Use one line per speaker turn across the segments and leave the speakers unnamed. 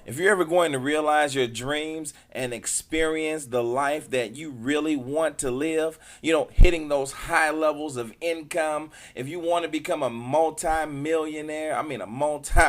If you're ever going to realize your dreams and experience the life that you really want to live, hitting those high levels of income, if you want to become a multi-millionaire, a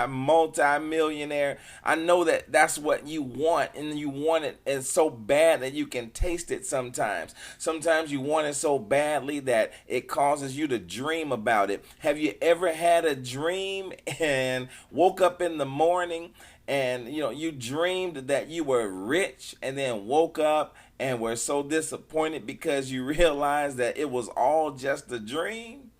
multi-millionaire, I know that that's what you want, and you want it and so bad that you can taste it sometimes. Sometimes you want it so badly that it causes you to dream about it. Have you ever had a dream and woke up in the morning and you dreamed that you were rich and then woke up and were so disappointed because you realized that it was all just a dream?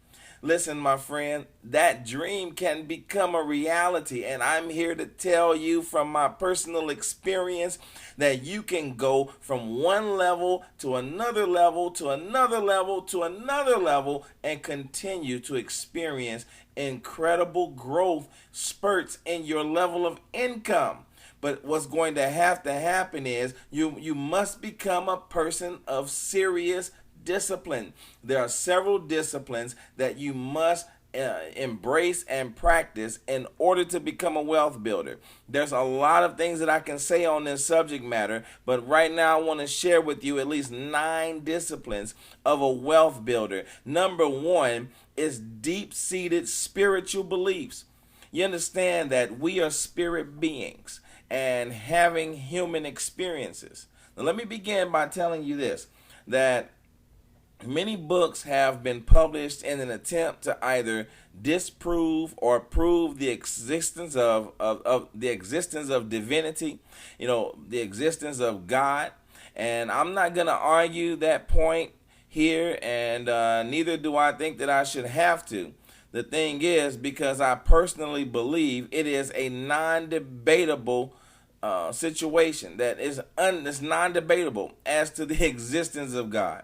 Listen, my friend, that dream can become a reality. And I'm here to tell you from my personal experience that you can go from one level to another level to another level to another level and continue to experience incredible growth spurts in your level of income. But what's going to happen is you must become a person of serious discipline. There are several disciplines that you must embrace and practice in order to become a wealth builder. There's a lot of things that I can say on this subject matter, but right now I want to share with you at least 9 disciplines of a wealth builder. Number 1 is deep-seated spiritual beliefs. You understand that we are spirit beings and having human experiences. Now let me begin by telling you this, that many books have been published in an attempt to either disprove or prove the existence of divinity, the existence of God. And I'm not going to argue that point here, and neither do I think that I should have to. The thing is, because I personally believe it is a non-debatable situation that is non-debatable as to the existence of God.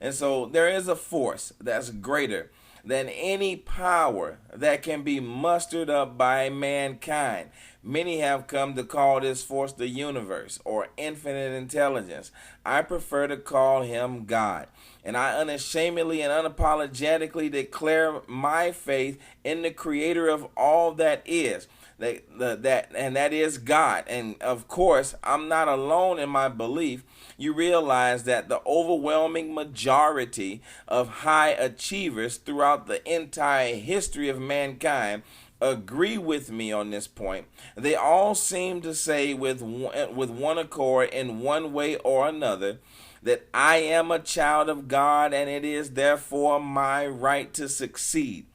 And so there is a force that's greater than any power that can be mustered up by mankind. Many have come to call this force the universe or infinite intelligence. I prefer to call him God. And I unashamedly and unapologetically declare my faith in the creator of all that is. That is God. And of course, I'm not alone in my belief. You realize that the overwhelming majority of high achievers throughout the entire history of mankind agree with me on this point. They all seem to say with one accord in one way or another that I am a child of God and it is therefore my right to succeed.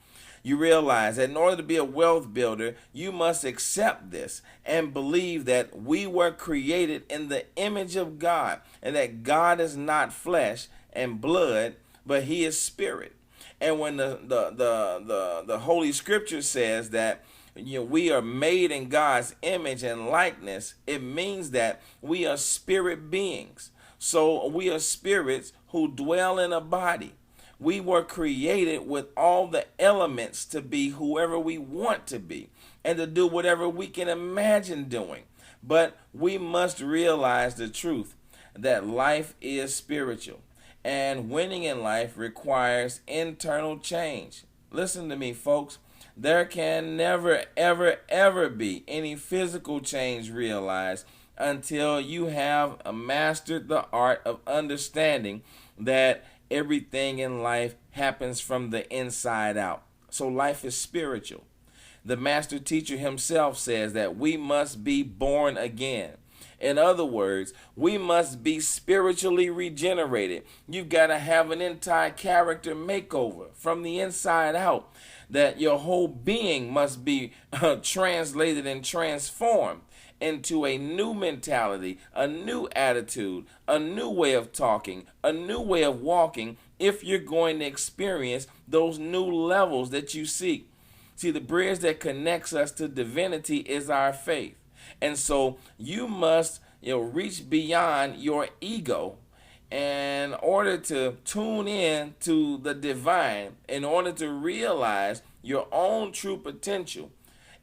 You realize that in order to be a wealth builder, you must accept this and believe that we were created in the image of God and that God is not flesh and blood, but he is spirit. And when the Holy Scripture says that we are made in God's image and likeness, it means that we are spirit beings. So we are spirits who dwell in a body. We were created with all the elements to be whoever we want to be and to do whatever we can imagine doing. But we must realize the truth that life is spiritual, and winning in life requires internal change. Listen to me, folks. There can never, ever, ever be any physical change realized until you have mastered the art of understanding that everything in life happens from the inside out. So life is spiritual. The master teacher himself says that we must be born again. In other words, we must be spiritually regenerated. You've got to have an entire character makeover from the inside out. That your whole being must be translated and transformed into a new mentality, a new attitude, a new way of talking, a new way of walking if you're going to experience those new levels that you seek. See, the bridge that connects us to divinity is our faith. And so you must reach beyond your ego in order to tune in to the divine, in order to realize your own true potential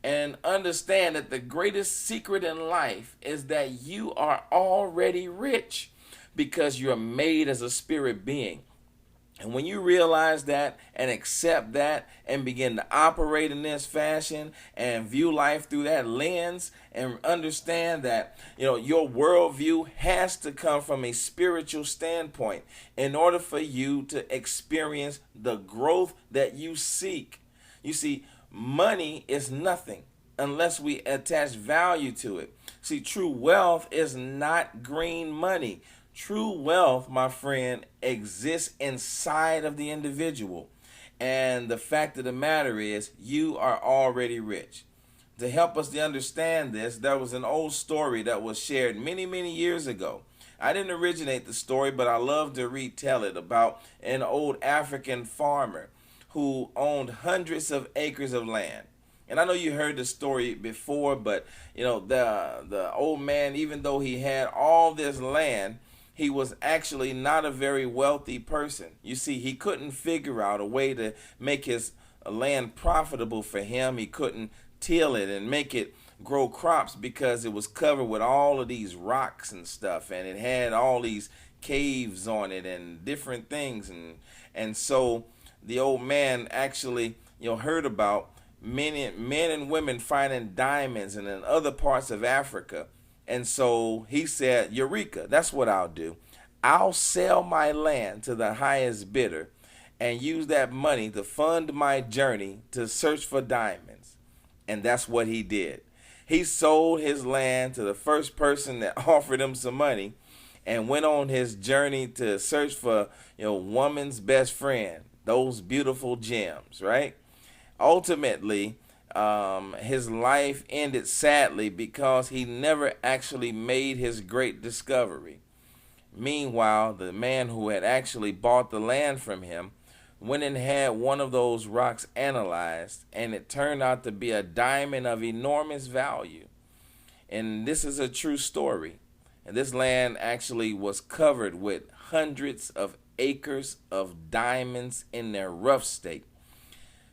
and understand that the greatest secret in life is that you are already rich because you're made as a spirit being. And when you realize that and accept that and begin to operate in this fashion and view life through that lens and understand that, your worldview has to come from a spiritual standpoint in order for you to experience the growth that you seek. You see, money is nothing unless we attach value to it. See, true wealth is not green money. True wealth, my friend, exists inside of the individual. And the fact of the matter is, you are already rich. To help us to understand this, there was an old story that was shared many, many years ago. I didn't originate the story, but I love to retell it, about an old African farmer who owned hundreds of acres of land. And I know you heard the story before, but the old man, even though he had all this land, he was actually not a very wealthy person. You see, he couldn't figure out a way to make his land profitable for him. He couldn't till it and make it grow crops because it was covered with all of these rocks and stuff, and it had all these caves on it and different things. And so the old man actually heard about men and women finding diamonds and in other parts of Africa. And so he said, Eureka, that's what I'll do. I'll sell my land to the highest bidder and use that money to fund my journey to search for diamonds. And that's what he did. He sold his land to the first person that offered him some money and went on his journey to search for, woman's best friend, those beautiful gems, right? Ultimately, his life ended sadly because he never actually made his great discovery. Meanwhile, the man who had actually bought the land from him went and had one of those rocks analyzed, and it turned out to be a diamond of enormous value. And this is a true story. And this land actually was covered with hundreds of acres of diamonds in their rough state.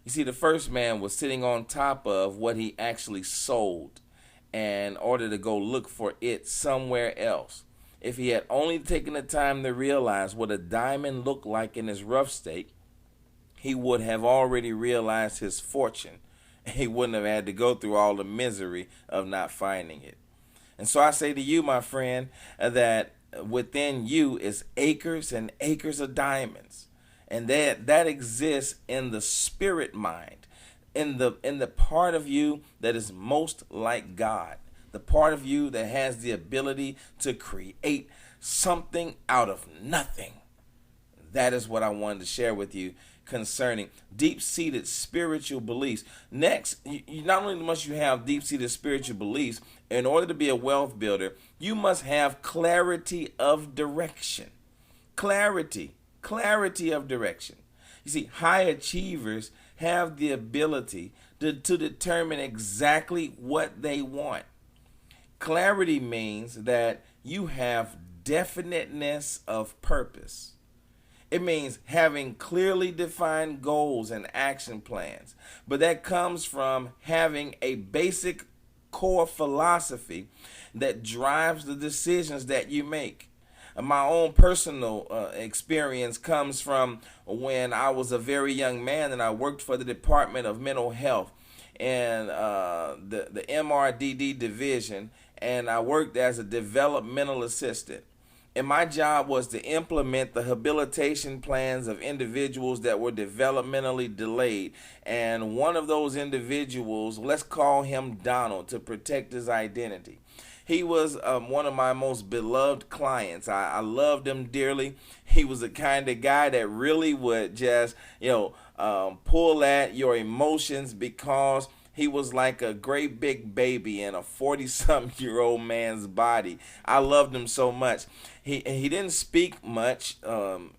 You see, the first man was sitting on top of what he actually sold in order to go look for it somewhere else. If he had only taken the time to realize what a diamond looked like in his rough state, he would have already realized his fortune. He wouldn't have had to go through all the misery of not finding it. And so I say to you, my friend, that within you is acres and acres of diamonds. And that exists in the spirit mind, in the part of you that is most like God, the part of you that has the ability to create something out of nothing. That is what I wanted to share with you concerning deep-seated spiritual beliefs. Next, you not only must you have deep-seated spiritual beliefs, in order to be a wealth builder, you must have clarity of direction. Clarity of direction. You see, high achievers have the ability to determine exactly what they want. Clarity means that you have definiteness of purpose. It means having clearly defined goals and action plans. But that comes from having a basic core philosophy that drives the decisions that you make. My own personal experience comes from when I was a very young man and I worked for the Department of Mental Health and the MRDD division, and I worked as a developmental assistant. And my job was to implement the habilitation plans of individuals that were developmentally delayed. And one of those individuals, let's call him Donald to protect his identity. He was one of my most beloved clients. I loved him dearly. He was the kind of guy that really would just, pull at your emotions because he was like a great big baby in a 40-something-year-old man's body. I loved him so much. He didn't speak much,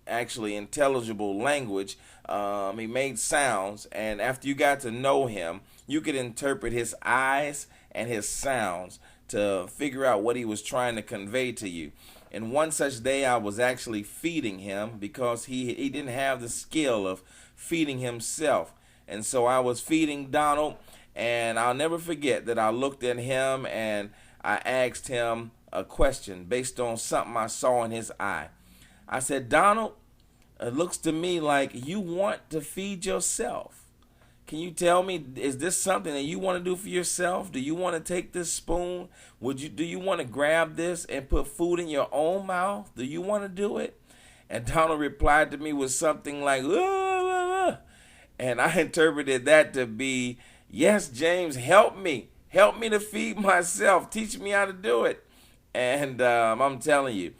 actually intelligible language. He made sounds, and after you got to know him, you could interpret his eyes and his sounds to figure out what he was trying to convey to you. And one such day, I was actually feeding him because he didn't have the skill of feeding himself. And so I was feeding Donald, and I'll never forget that I looked at him and I asked him a question based on something I saw in his eye. I said, Donald, it looks to me like you want to feed yourself. Can you tell me, is this something that you want to do for yourself? Do you want to take this spoon? Do you want to grab this and put food in your own mouth? Do you want to do it? And Donald replied to me with something like, and I interpreted that to be, yes, James, help me. Help me to feed myself. Teach me how to do it. And I'm telling you,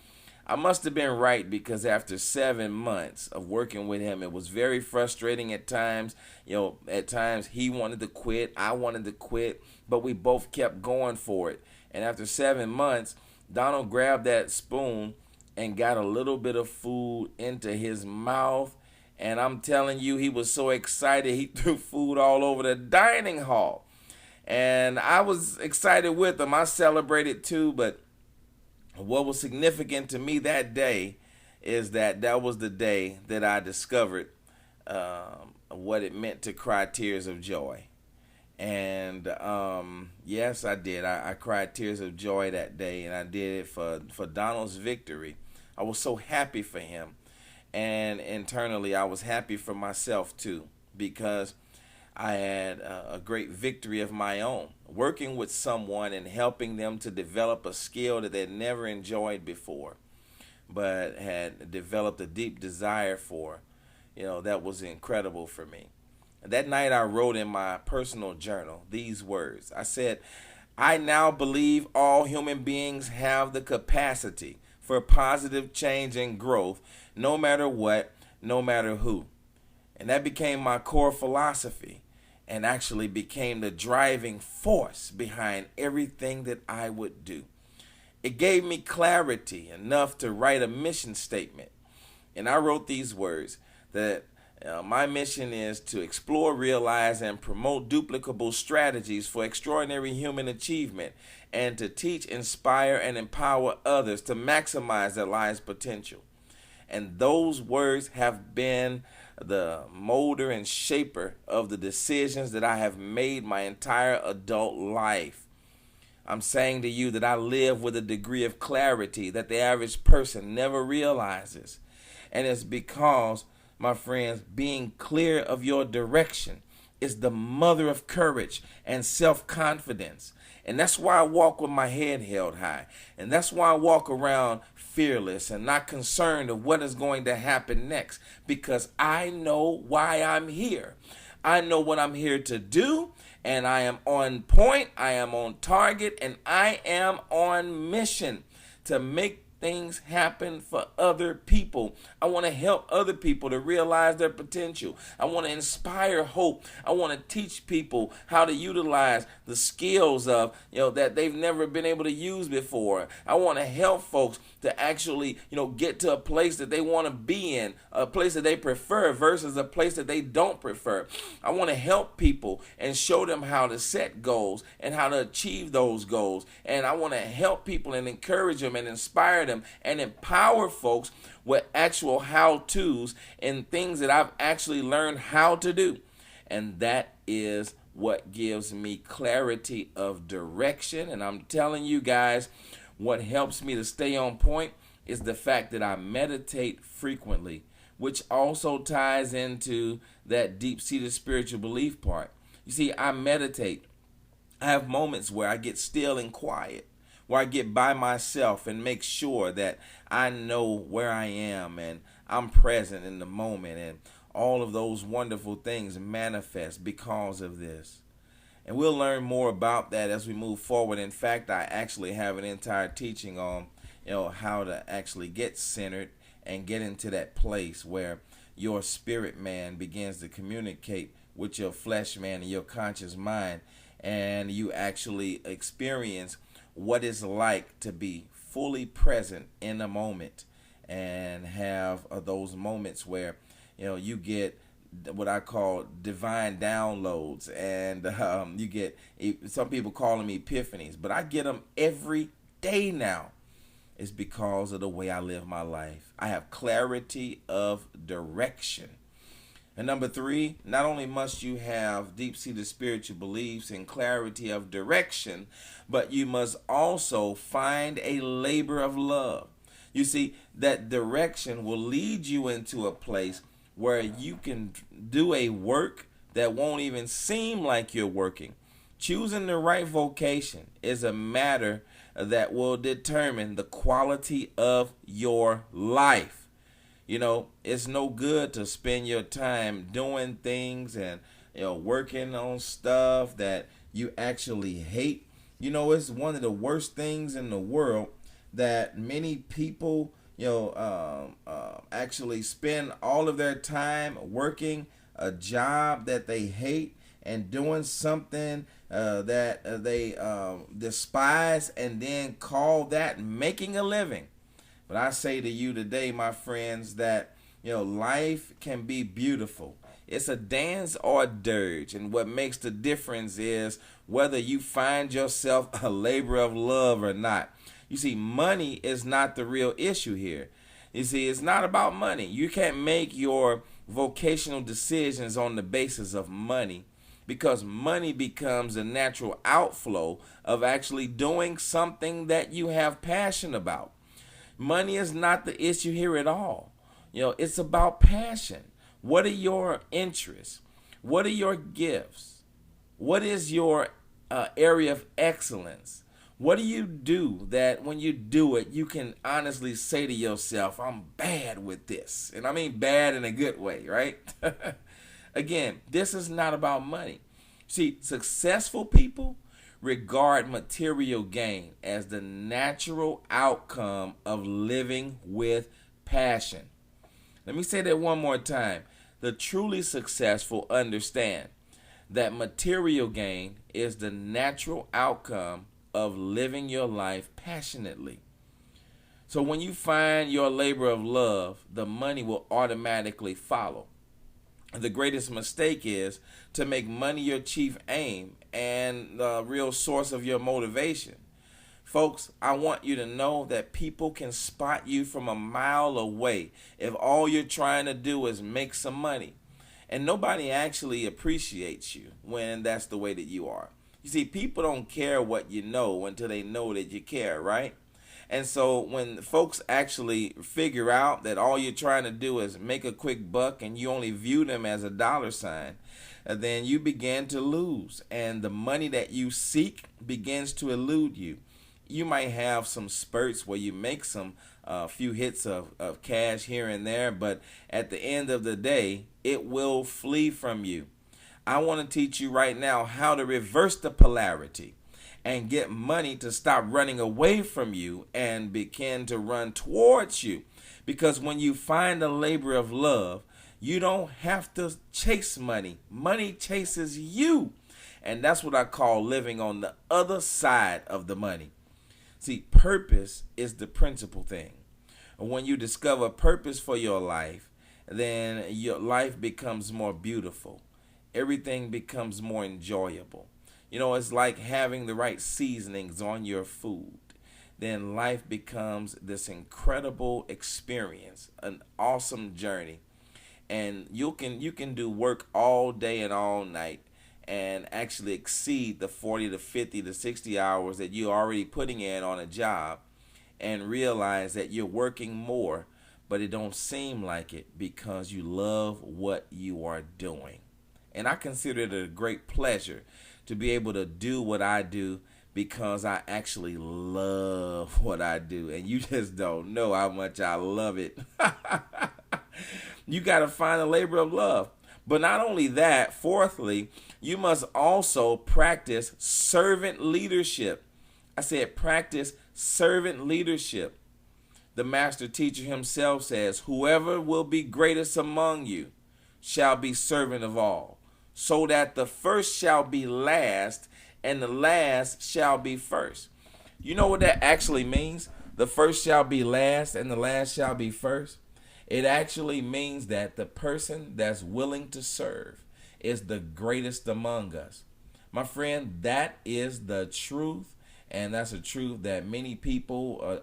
I must have been right, because after 7 months of working with him, it was very frustrating at times. At times he wanted to quit, I wanted to quit, but we both kept going for it. And after 7 months, Donald grabbed that spoon and got a little bit of food into his mouth. And I'm telling you, he was so excited, he threw food all over the dining hall. And I was excited with him. I celebrated too, but what was significant to me that day is that was the day that I discovered what it meant to cry tears of joy. And yes, I did. I cried tears of joy that day, and I did it for Donald's victory. I was so happy for him. And internally, I was happy for myself too, because I had a great victory of my own, working with someone and helping them to develop a skill that they'd never enjoyed before, but had developed a deep desire for. That was incredible for me. That night I wrote in my personal journal these words. I said, I now believe all human beings have the capacity for positive change and growth, no matter what, no matter who. And that became my core philosophy, and actually became the driving force behind everything that I would do. It gave me clarity enough to write a mission statement. And I wrote these words, that my mission is to explore, realize, and promote duplicable strategies for extraordinary human achievement, and to teach, inspire, and empower others to maximize their lives' potential. And those words have been the molder and shaper of the decisions that I have made my entire adult life. I'm saying to you that I live with a degree of clarity that the average person never realizes. And it's because, my friends, being clear of your direction is the mother of courage and self-confidence. And that's why I walk with my head held high. And that's why I walk around fearless and not concerned of what is going to happen next, because I know why I'm here. I know what I'm here to do, and I am on point, I am on target, and I am on mission to make things happen for other people. I want to help other people to realize their potential. I want to inspire hope. I want to teach people how to utilize the skills of, that they've never been able to use before. I want to help folks to actually, get to a place that they want to be in, a place that they prefer versus a place that they don't prefer. I want to help people and show them how to set goals and how to achieve those goals. And I want to help people and encourage them and inspire them and empower folks with actual how-tos and things that I've actually learned how to do. And that is what gives me clarity of direction. And I'm telling you guys, what helps me to stay on point is the fact that I meditate frequently, which also ties into that deep-seated spiritual belief part. You see, I meditate. I have moments where I get still and quiet, where I get by myself and make sure that I know where I am and I'm present in the moment, and all of those wonderful things manifest because of this. And we'll learn more about that as we move forward. In fact, I actually have an entire teaching on how to actually get centered and get into that place where your spirit man begins to communicate with your flesh man and your conscious mind, and you actually experience what it's like to be fully present in a moment and have those moments where you get what I call divine downloads, and you get, some people call them epiphanies, but I get them every day now. It's because of the way I live my life. I have clarity of direction. And number 3, not only must you have deep-seated spiritual beliefs and clarity of direction, but you must also find a labor of love. You see, that direction will lead you into a place where you can do a work that won't even seem like you're working. Choosing the right vocation is a matter that will determine the quality of your life. You know, it's no good to spend your time doing things and, working on stuff that you actually hate. You know, it's one of the worst things in the world that many people, actually spend all of their time working a job that they hate and doing something that they despise, and then call that making a living. But I say to you today, my friends, that life can be beautiful. It's a dance or a dirge, and what makes the difference is whether you find yourself a labor of love or not. You see, money is not the real issue here. You see, it's not about money. You can't make your vocational decisions on the basis of money, because money becomes a natural outflow of actually doing something that you have passion about. Money is not the issue here at all. It's about passion. What are your interests? What are your gifts? What is your area of excellence? What do you do that when you do it, you can honestly say to yourself, I'm bad with this? And I mean bad in a good way, right? Again, this is not about money. See, successful people regard material gain as the natural outcome of living with passion. Let me say that one more time. The truly successful understand that material gain is the natural outcome of living your life passionately. So when you find your labor of love, the money will automatically follow. The greatest mistake is to make money your chief aim and the real source of your motivation. Folks, I want you to know that people can spot you from a mile away if all you're trying to do is make some money. And nobody actually appreciates you when that's the way that you are. You see, people don't care what you know until they know that you care, right? And so when folks actually figure out that all you're trying to do is make a quick buck and you only view them as a dollar sign, then you begin to lose. And the money that you seek begins to elude you. You might have some spurts where you make some few hits of cash here and there, but at the end of the day, it will flee from you. I want to teach you right now how to reverse the polarity and get money to stop running away from you and begin to run towards you. Because when you find a labor of love, you don't have to chase money. Money chases you. And that's what I call living on the other side of the money. See, purpose is the principal thing. When you discover purpose for your life, then your life becomes more beautiful. Everything becomes more enjoyable. It's like having the right seasonings on your food. Then life becomes this incredible experience, an awesome journey. And you can do work all day and all night and actually exceed the 40 to 50 to 60 hours that you're already putting in on a job, and realize that you're working more, but it don't seem like it because you love what you are doing. And I consider it a great pleasure to be able to do what I do because I actually love what I do. And you just don't know how much I love it. You got to find a labor of love. But not only that, fourthly, you must also practice servant leadership. I said practice servant leadership. The master teacher himself says, whoever will be greatest among you shall be servant of all, so that the first shall be last and the last shall be first. You know what that actually means? The first shall be last and the last shall be first. It actually means that the person that's willing to serve is the greatest among us. My friend, that is the truth, and that's a truth that many people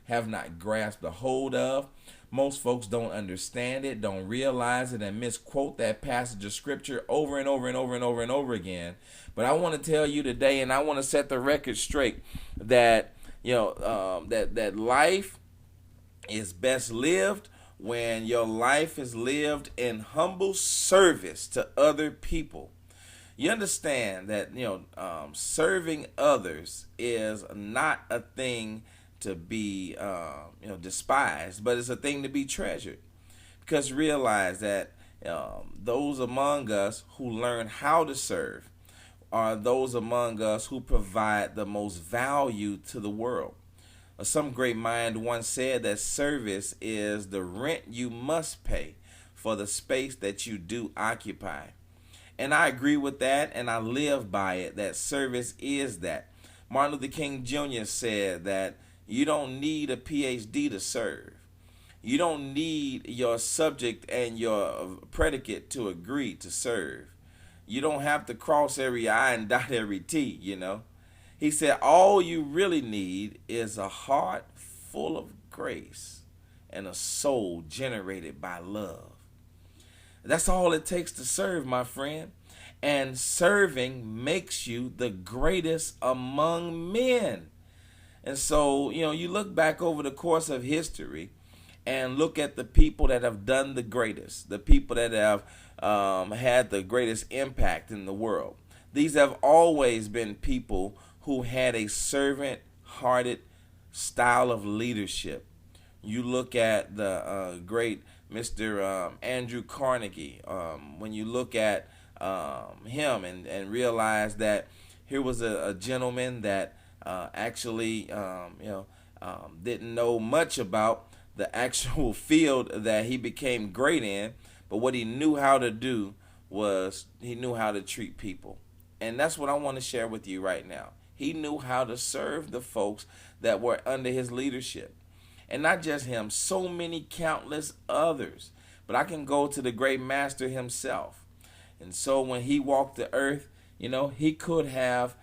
have not grasped a hold of. Most folks don't understand it, don't realize it, and misquote that passage of scripture over and over and over and over and over again. But I want to tell you today, and I want to set the record straight, that that life is best lived when your life is lived in humble service to other people. You understand that serving others is not a thing to be despised, but it's a thing to be treasured. Because realize that those among us who learn how to serve are those among us who provide the most value to the world. Some great mind once said that service is the rent you must pay for the space that you do occupy. And I agree with that, and I live by it, that service is that. Martin Luther King Jr. said that you don't need a PhD to serve. You don't need your subject and your predicate to agree to serve. You don't have to cross every I and dot every T. He said all you really need is a heart full of grace and a soul generated by love. That's all it takes to serve, my friend. And serving makes you the greatest among men. And so, you look back over the course of history and look at the people that have done the greatest, the people that have had the greatest impact in the world. These have always been people who had a servant-hearted style of leadership. You look at the great Mr. Andrew Carnegie. When you look at him and realize that here was a gentleman that actually didn't know much about the actual field that he became great in, but what he knew how to do was he knew how to treat people. And that's what I want to share with you right now. He knew how to serve the folks that were under his leadership. And not just him, so many countless others. But I can go to the great master himself. And so when he walked the earth, he could have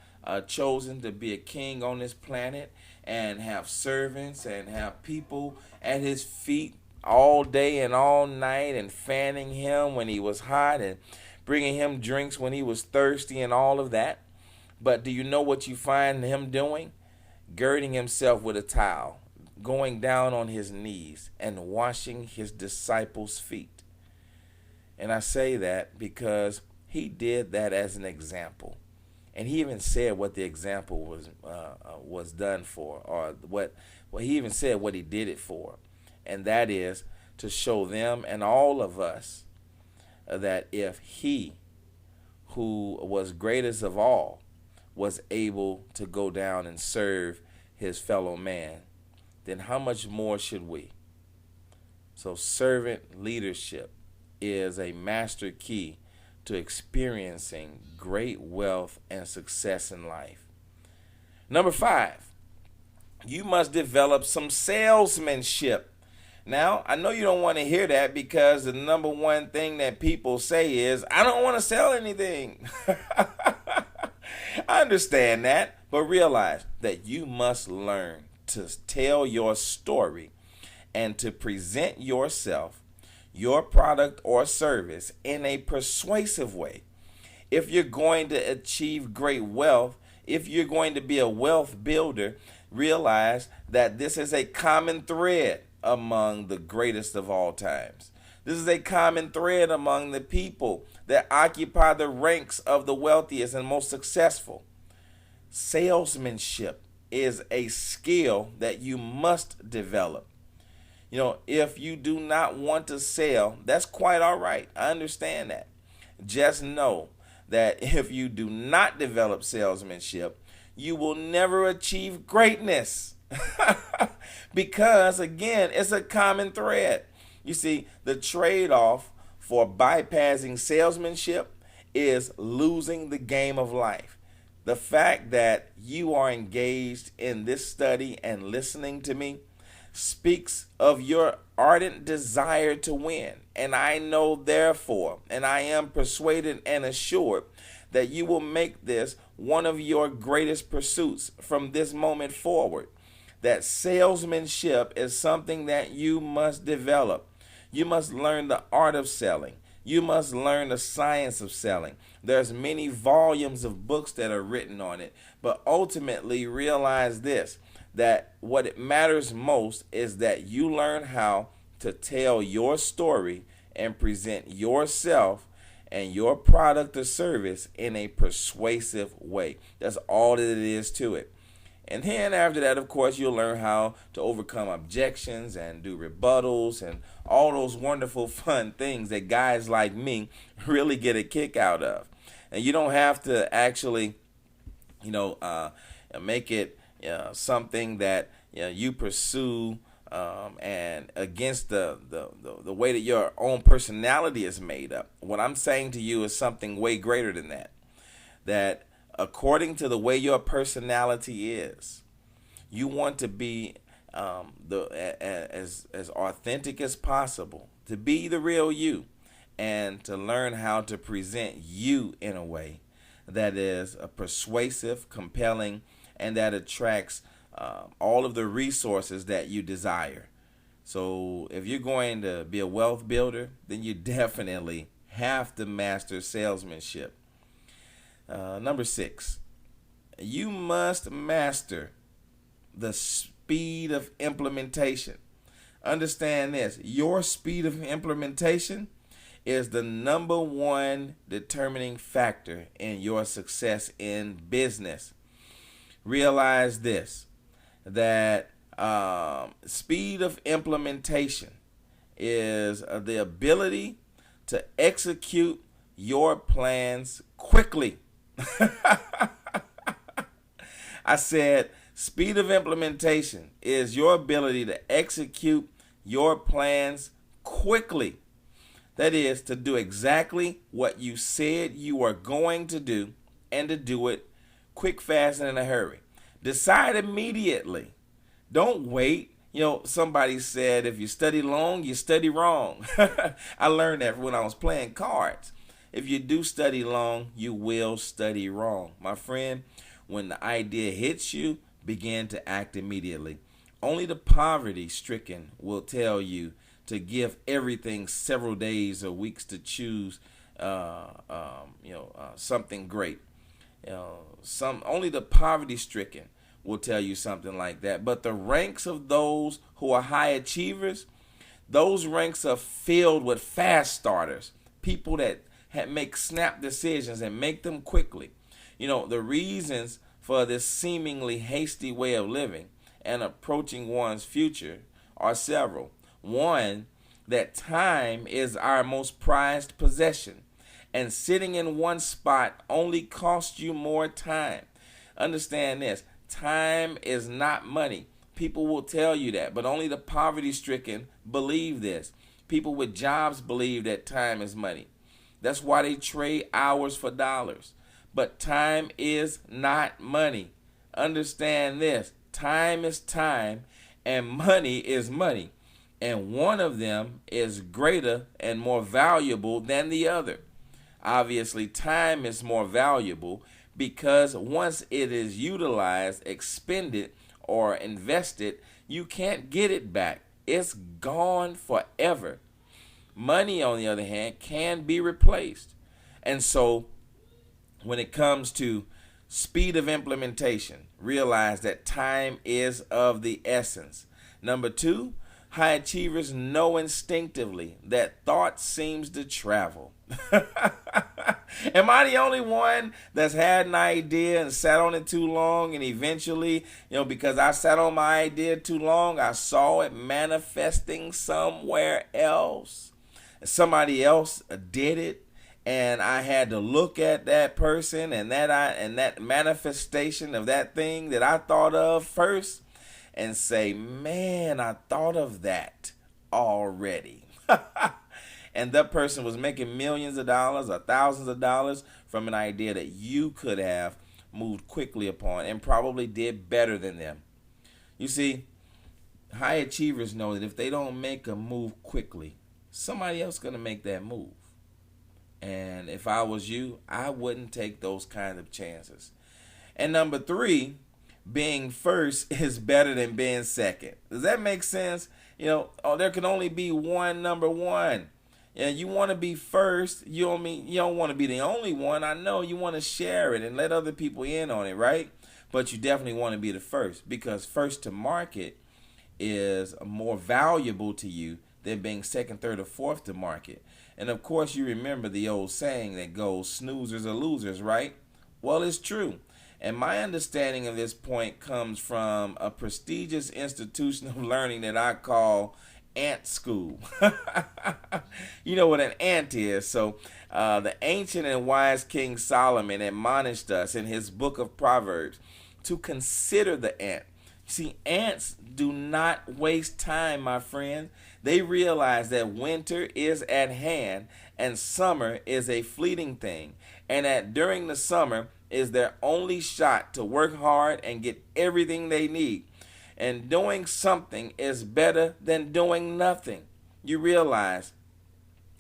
chosen to be a king on this planet and have servants and have people at his feet all day and all night and fanning him when he was hot and bringing him drinks when he was thirsty and all of that. But do you know what you find him doing? Girding himself with a towel, going down on his knees and washing his disciples' feet. And I say that because he did that as an example. And he even said what the example was done for, or he even said what he did it for. And that is to show them and all of us that if he, who was greatest of all, was able to go down and serve his fellow man, then how much more should we? So servant leadership is a master key to experiencing great wealth and success in life. Number 5, you must develop some salesmanship. Now, I know you don't want to hear that because the number one thing that people say is, I don't want to sell anything. I understand that, but realize that you must learn to tell your story and to present yourself, your product or service in a persuasive way. If you're going to achieve great wealth, if you're going to be a wealth builder, realize that this is a common thread among the greatest of all times. This is a common thread among the people that occupy the ranks of the wealthiest and most successful. Salesmanship is a skill that you must develop. If you do not want to sell, that's quite all right. I understand that. Just know that if you do not develop salesmanship, you will never achieve greatness. Because, again, it's a common thread. You see, the trade-off for bypassing salesmanship is losing the game of life. The fact that you are engaged in this study and listening to me speaks of your ardent desire to win. And I know, therefore, and I am persuaded and assured that you will make this one of your greatest pursuits from this moment forward. That salesmanship is something that you must develop. You must learn the art of selling. You must learn the science of selling. There's many volumes of books that are written on it, but ultimately realize this, that what it matters most is that you learn how to tell your story and present yourself and your product or service in a persuasive way. That's all that it is to it. And then after that, of course, you'll learn how to overcome objections and do rebuttals and all those wonderful fun things that guys like me really get a kick out of. And you don't have to actually, make it something that you pursue and against the way that your own personality is made up. What I'm saying to you is something way greater than that. That according to the way your personality is, you want to be as authentic as possible, to be the real you, and to learn how to present you in a way that is persuasive, compelling, and that attracts all of the resources that you desire. So if you're going to be a wealth builder, then you definitely have to master salesmanship. Number 6, you must master the speed of implementation. Understand this, your speed of implementation is the number one determining factor in your success in business. Realize this, that speed of implementation is the ability to execute your plans quickly. I said speed of implementation is your ability to execute your plans quickly. That is, to do exactly what you said you are going to do, and to do it quick, fast, and in a hurry. Decide immediately. Don't wait. Somebody said if you study long, you study wrong. I learned that when I was playing cards. If you do study long, you will study wrong. My friend, when the idea hits you, begin to act immediately. Only the poverty-stricken will tell you to give everything several days or weeks to choose something great. Only the poverty-stricken will tell you something like that. But the ranks of those who are high achievers, those ranks are filled with fast starters, people that make snap decisions and make them quickly. The reasons for this seemingly hasty way of living and approaching one's future are several. One, that time is our most prized possession, and sitting in one spot only costs you more time. Understand this, time is not money. People will tell you that, but only the poverty-stricken believe this. People with jobs believe that time is money. That's why they trade hours for dollars. But time is not money. Understand this, time is time, and money is money. And one of them is greater and more valuable than the other. Obviously, time is more valuable because once it is utilized, expended, or invested, you can't get it back. It's gone forever. Money, on the other hand, can be replaced. And so, when it comes to speed of implementation, realize that time is of the essence. Number 2, high achievers know instinctively that thought seems to travel. Am I the only one that's had an idea and sat on it too long, and eventually, because I sat on my idea too long, I saw it manifesting somewhere else? Somebody else did it, and I had to look at that person and that manifestation of that thing that I thought of first and say, man, I thought of that already. And that person was making millions of dollars or thousands of dollars from an idea that you could have moved quickly upon and probably did better than them. You see, high achievers know that if they don't make a move quickly, somebody else is going to make that move. And if I was you, I wouldn't take those kind of chances. And number 3, being first is better than being second. Does that make sense? There can only be one number 1. You want to be first. You don't want to be the only one. I know you want to share it and let other people in on it, right? but you definitely want to be the first, because first to market is more valuable to you than being second, third, or fourth to market. And of course, you remember the old saying that goes, snoozers are losers, right? Well, it's true. And my understanding of this point comes from a prestigious institution of learning that I call ant school. You know what an ant is. So the ancient and wise King Solomon admonished us in his book of Proverbs to consider the ant. See, ants do not waste time, my friend. They realize that winter is at hand and summer is a fleeting thing, and that during the summer is their only shot to work hard and get everything they need. And doing something is better than doing nothing. You realize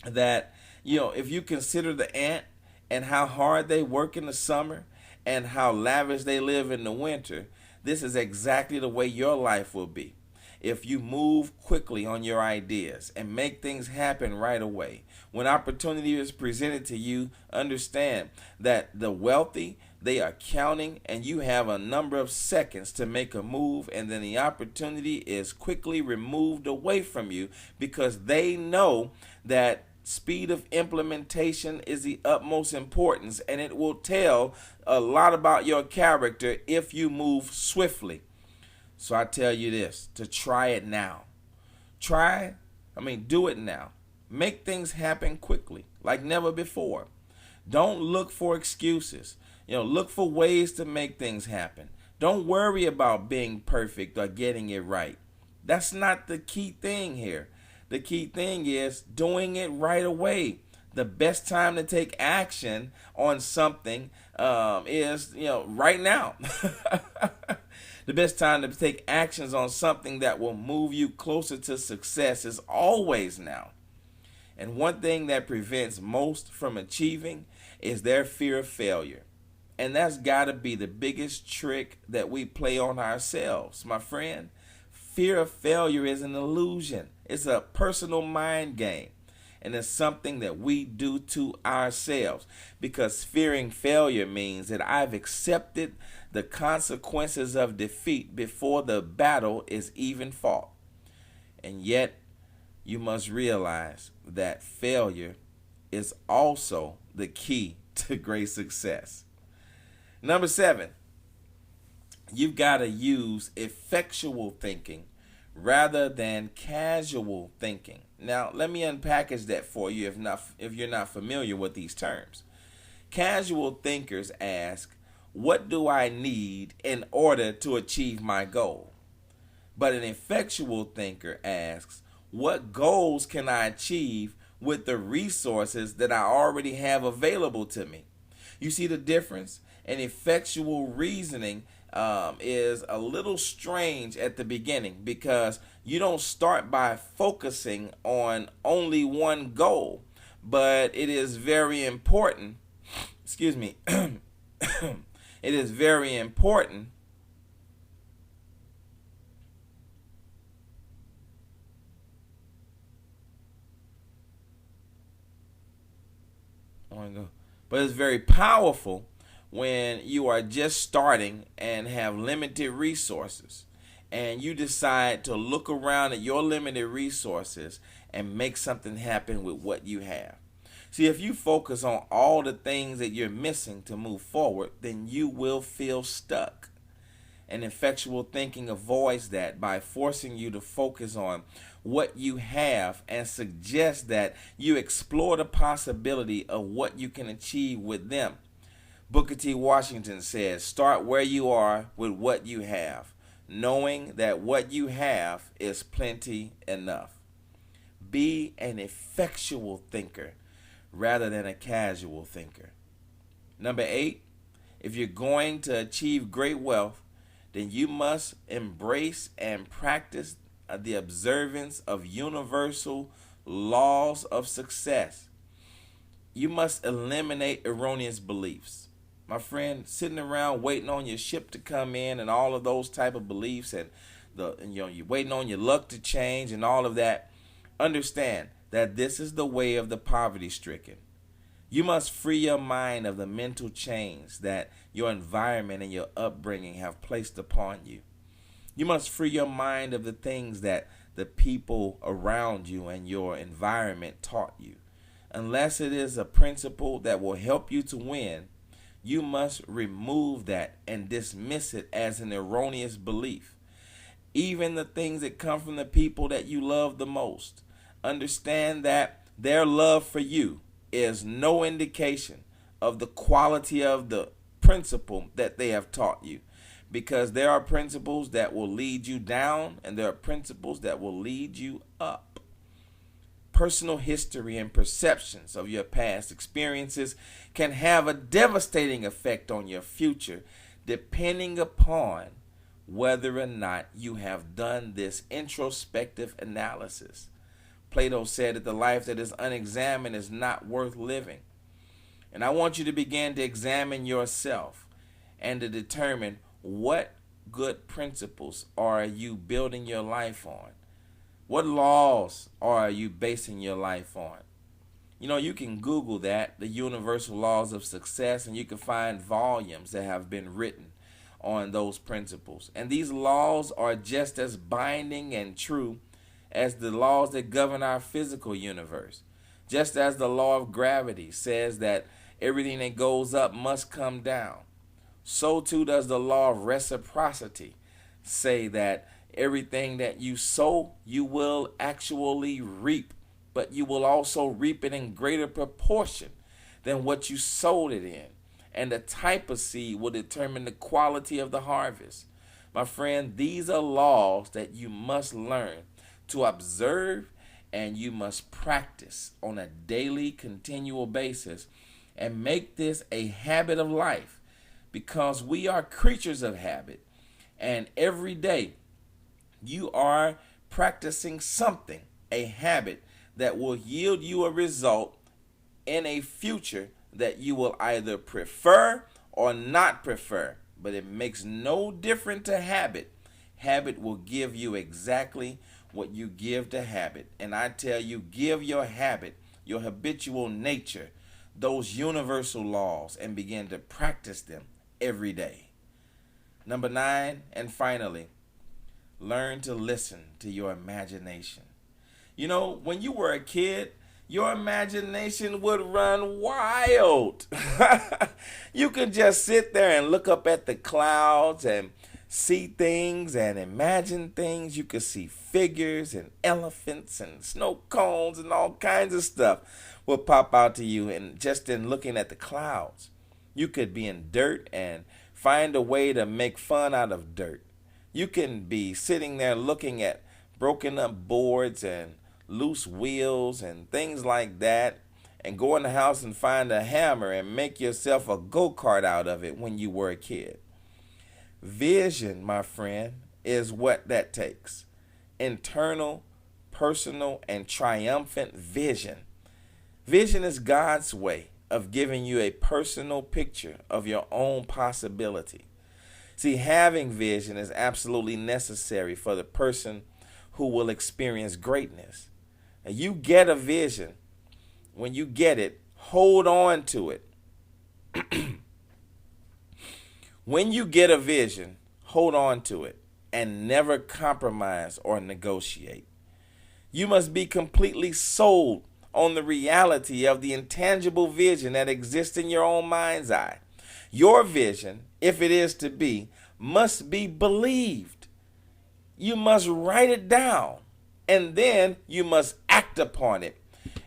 that, if you consider the ant and how hard they work in the summer and how lavish they live in the winter, this is exactly the way your life will be. If you move quickly on your ideas and make things happen right away. When opportunity is presented to you, understand that the wealthy, they are counting, and you have a number of seconds to make a move, and then the opportunity is quickly removed away from you, because they know that speed of implementation is the utmost importance, and it will tell a lot about your character if you move swiftly. So I tell you this, to try it now. Do it now. Make things happen quickly, like never before. Don't look for excuses. Look for ways to make things happen. Don't worry about being perfect or getting it right. That's not the key thing here. The key thing is doing it right away. The best time to take action on something is right now. The best time to take actions on something that will move you closer to success is always now. And one thing that prevents most from achieving is their fear of failure. And that's got to be the biggest trick that we play on ourselves, my friend. Fear of failure is an illusion. It's a personal mind game. And it's something that we do to ourselves, because fearing failure means that I've accepted the consequences of defeat before the battle is even fought. And yet, you must realize that failure is also the key to great success. Number 7, you've got to use effectual thinking rather than casual thinking. Now, let me unpackage that for you if you're not familiar with these terms. Casual thinkers ask, what do I need in order to achieve my goal? But an effectual thinker asks, what goals can I achieve with the resources that I already have available to me? You see the difference? And effectual reasoning is a little strange at the beginning, because you don't start by focusing on only one goal, but it is very important. Excuse me. It is very important but it's very powerful when you are just starting and have limited resources, and you decide to look around at your limited resources and make something happen with what you have. See, if you focus on all the things that you're missing to move forward, then you will feel stuck. And effectual thinking avoids that by forcing you to focus on what you have and suggest that you explore the possibility of what you can achieve with them. Booker T. Washington says, start where you are with what you have, knowing that what you have is plenty enough. Be an effectual thinker rather than a casual thinker. Number 8, if you're going to achieve great wealth, then you must embrace and practice the observance of universal laws of success. You must eliminate erroneous beliefs. My friend, sitting around waiting on your ship to come in and all of those type of beliefs, and you're waiting on your luck to change and all of that. Understand that this is the way of the poverty-stricken. You must free your mind of the mental chains that your environment and your upbringing have placed upon you. You must free your mind of the things that the people around you and your environment taught you. Unless it is a principle that will help you to win, you must remove that and dismiss it as an erroneous belief. Even the things that come from the people that you love the most, understand that their love for you is no indication of the quality of the principle that they have taught you. Because there are principles that will lead you down and there are principles that will lead you up. Personal history and perceptions of your past experiences can have a devastating effect on your future, depending upon whether or not you have done this introspective analysis. Plato said that the life that is unexamined is not worth living. And I want you to begin to examine yourself and to determine what good principles are you building your life on. What laws are you basing your life on? You know, you can Google that, the universal laws of success, and you can find volumes that have been written on those principles. And these laws are just as binding and true as the laws that govern our physical universe. Just as the law of gravity says that everything that goes up must come down, so too does the law of reciprocity say that everything that you sow, you will actually reap, but you will also reap it in greater proportion than what you sowed it in. And the type of seed will determine the quality of the harvest. My friend, these are laws that you must learn to observe and you must practice on a daily, continual basis and make this a habit of life, because we are creatures of habit. And every day you are practicing something, a habit that will yield you a result in a future that you will either prefer or not prefer. But it makes no difference to habit. Habit will give you exactly what you give to habit. And I tell you, give your habit, your habitual nature, those universal laws and begin to practice them every day. Number 9, and finally, learn to listen to your imagination. You know, when you were a kid, your imagination would run wild. You could just sit there and look up at the clouds and see things and imagine things. You could see figures and elephants and snow cones and all kinds of stuff will pop out to you, and just in looking at the clouds. You could be in dirt and find a way to make fun out of dirt. You can be sitting there looking at broken up boards and loose wheels and things like that, and go in the house and find a hammer and make yourself a go-kart out of it when you were a kid. Vision, my friend, is what that takes. Internal, personal, and triumphant vision. Vision is God's way of giving you a personal picture of your own possibility. See, having vision is absolutely necessary for the person who will experience greatness. And you get a vision. When you get it, hold on to it. When you get a vision, hold on to it and never compromise or negotiate. You must be completely sold on the reality of the intangible vision that exists in your own mind's eye. Your vision, if it is to be, must be believed. You must write it down, and then you must act upon it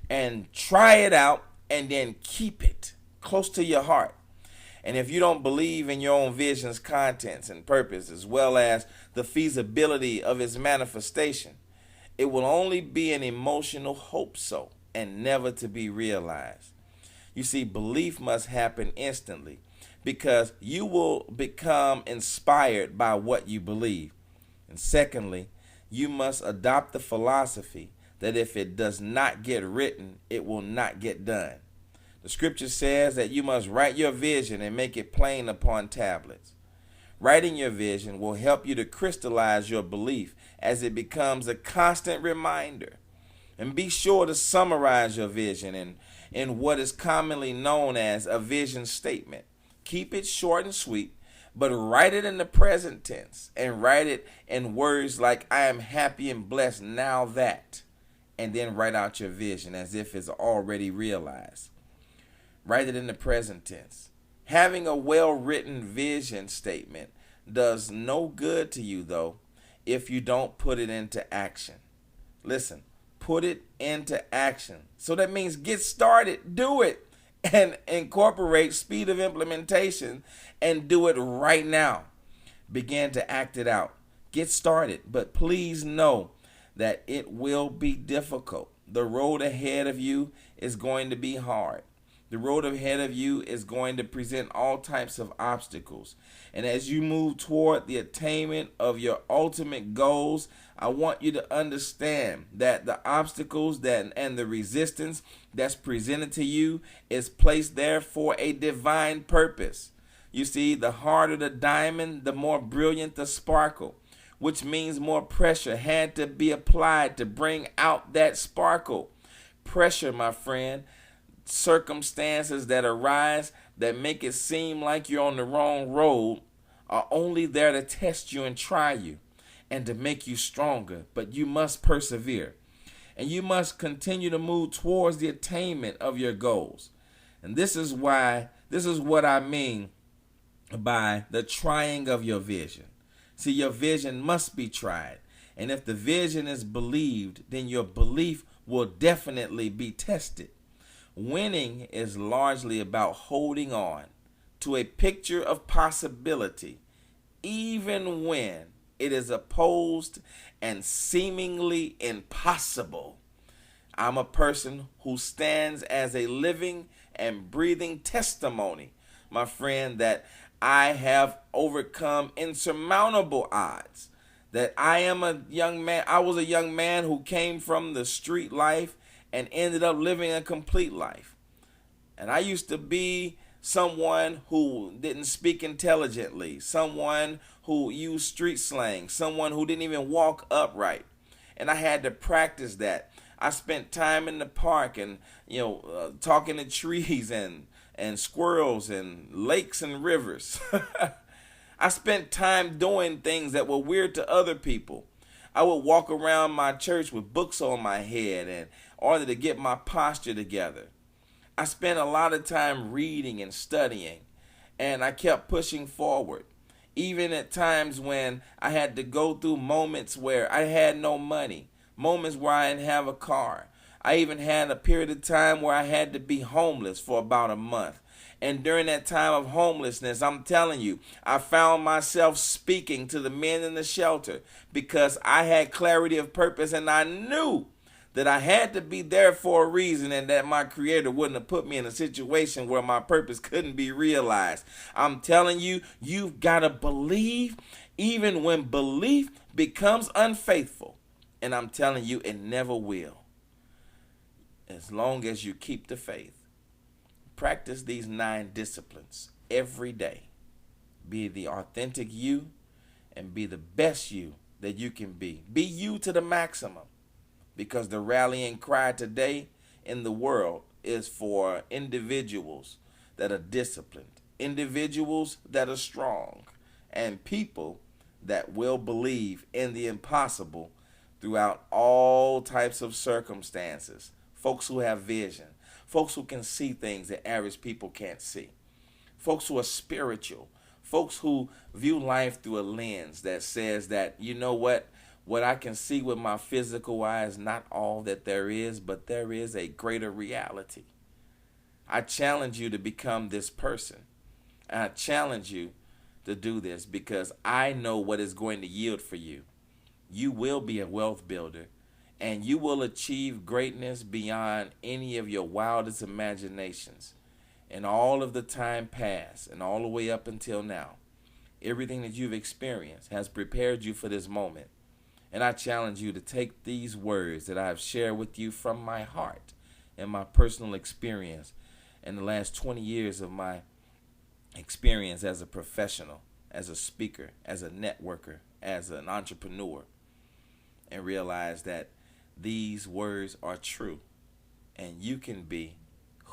and try it out and then keep it close to your heart. And if you don't believe in your own vision's contents and purpose, as well as the feasibility of its manifestation, it will only be an emotional hope so and never to be realized. You see, belief must happen instantly because you will become inspired by what you believe. And secondly, you must adopt the philosophy that if it does not get written, it will not get done. The scripture says that you must write your vision and make it plain upon tablets. Writing your vision will help you to crystallize your belief as it becomes a constant reminder. And be sure to summarize your vision in what is commonly known as a vision statement. Keep it short and sweet, but write it in the present tense and write it in words like I am happy and blessed now that, and then write out your vision as if it's already realized. Write it in the present tense. Having a well-written vision statement does no good to you, though, if you don't put it into action. Listen, put it into action. So that means get started, do it, and incorporate speed of implementation and do it right now. Begin to act it out. Get started, but please know that it will be difficult. The road ahead of you is going to be hard. The road ahead of you is going to present all types of obstacles. And as you move toward the attainment of your ultimate goals, I want you to understand that the obstacles and the resistance that's presented to you is placed there for a divine purpose. You see, the harder the diamond, the more brilliant the sparkle, which means more pressure had to be applied to bring out that sparkle. Pressure, my friend, circumstances that arise that make it seem like you're on the wrong road are only there to test you and try you and to make you stronger. But you must persevere, and you must continue to move towards the attainment of your goals. And this is what I mean by the trying of your vision. See, your vision must be tried. And if the vision is believed, then your belief will definitely be tested. Winning is largely about holding on to a picture of possibility, even when it is opposed and seemingly impossible. I'm a person who stands as a living and breathing testimony, my friend, that I have overcome insurmountable odds. That I was a young man who came from the street life and ended up living a complete life. And I used to be someone who didn't speak intelligently, someone who used street slang, someone who didn't even walk upright. And I had to practice that. I spent time in the park and, talking to trees and squirrels and lakes and rivers. I spent time doing things that were weird to other people. I would walk around my church with books on my head in order to get my posture together. I spent a lot of time reading and studying, and I kept pushing forward. Even at times when I had to go through moments where I had no money, moments where I didn't have a car. I even had a period of time where I had to be homeless for about a month. And during that time of homelessness, I'm telling you, I found myself speaking to the men in the shelter because I had clarity of purpose, and I knew that I had to be there for a reason, and that my Creator wouldn't have put me in a situation where my purpose couldn't be realized. I'm telling you, you've got to believe even when belief becomes unfaithful. And I'm telling you, it never will. As long as you keep the faith. Practice these 9 disciplines every day. Be the authentic you and be the best you that you can be. Be you to the maximum, because the rallying cry today in the world is for individuals that are disciplined, individuals that are strong, and people that will believe in the impossible throughout all types of circumstances. Folks who have vision. Folks who can see things that average people can't see. Folks who are spiritual. Folks who view life through a lens that says that, you know what I can see with my physical eye is not all that there is, but there is a greater reality. I challenge you to become this person. And I challenge you to do this because I know what is going to yield for you. You will be a wealth builder. And you will achieve greatness beyond any of your wildest imaginations. And all of the time past and all the way up until now, everything that you've experienced has prepared you for this moment. And I challenge you to take these words that I have shared with you from my heart and my personal experience in the last 20 years of my experience as a professional, as a speaker, as a networker, as an entrepreneur, and realize that these words are true, and you can be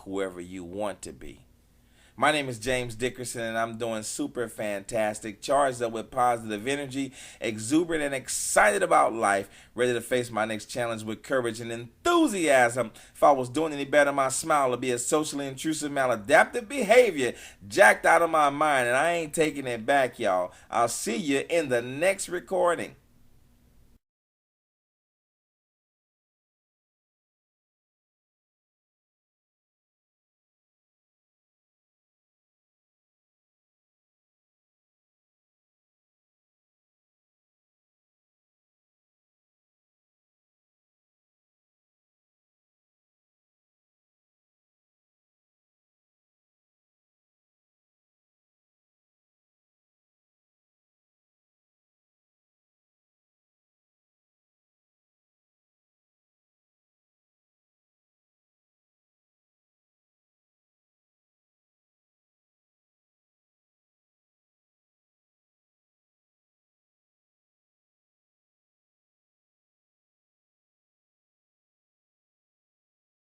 whoever you want to be. My name is James Dickerson, and I'm doing super fantastic, charged up with positive energy, exuberant and excited about life, ready to face my next challenge with courage and enthusiasm. If I was doing any better, my smile would be a socially intrusive, maladaptive behavior, jacked out of my mind, and I ain't taking it back, y'all. I'll see you in the next recording.